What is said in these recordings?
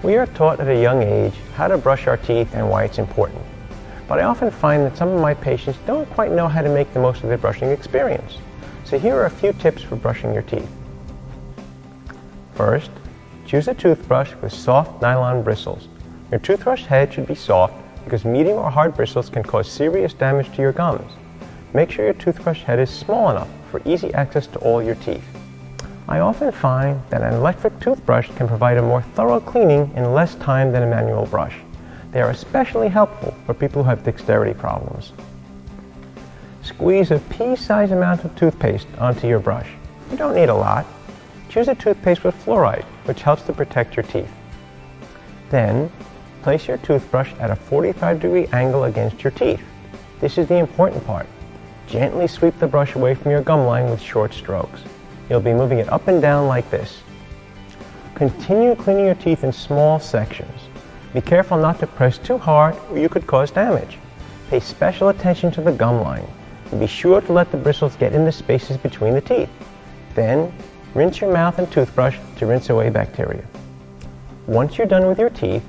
We are taught at a young age how to brush our teeth and why it's important. But I often find that some of my patients don't quite know how to make the most of their brushing experience. So here are a few tips for brushing your teeth. First, choose a toothbrush with soft nylon bristles. Your toothbrush head should be soft because medium or hard bristles can cause serious damage to your gums. Make sure your toothbrush head is small enough for easy access to all your teeth. I often find that an electric toothbrush can provide a more thorough cleaning in less time than a manual brush. They are especially helpful for people who have dexterity problems. Squeeze a pea-sized amount of toothpaste onto your brush. You don't need a lot. Choose a toothpaste with fluoride, which helps to protect your teeth. Then, place your toothbrush at a 45-degree angle against your teeth. This is the important part. Gently sweep the brush away from your gum line with short strokes. You'll be moving it up and down like this. Continue cleaning your teeth in small sections. Be careful not to press too hard or you could cause damage. Pay special attention to the gum line and be sure to let the bristles get in the spaces between the teeth. Then, rinse your mouth and toothbrush to rinse away bacteria. Once you're done with your teeth,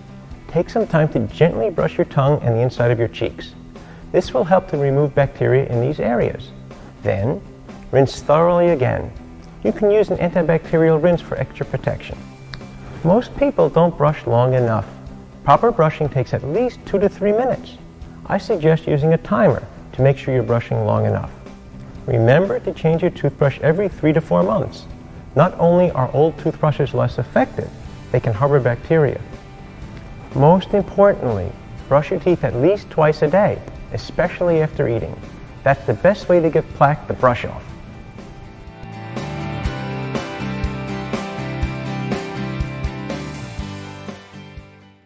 take some time to gently brush your tongue and the inside of your cheeks. This will help to remove bacteria in these areas. Then, rinse thoroughly again. You can use an antibacterial rinse for extra protection. Most people don't brush long enough. Proper brushing takes at least 2 to 3 minutes. I suggest using a timer to make sure you're brushing long enough. Remember to change your toothbrush every 3 to 4 months. Not only are old toothbrushes less effective, they can harbor bacteria. Most importantly, brush your teeth at least twice a day, especially after eating. That's the best way to get plaque the brush off.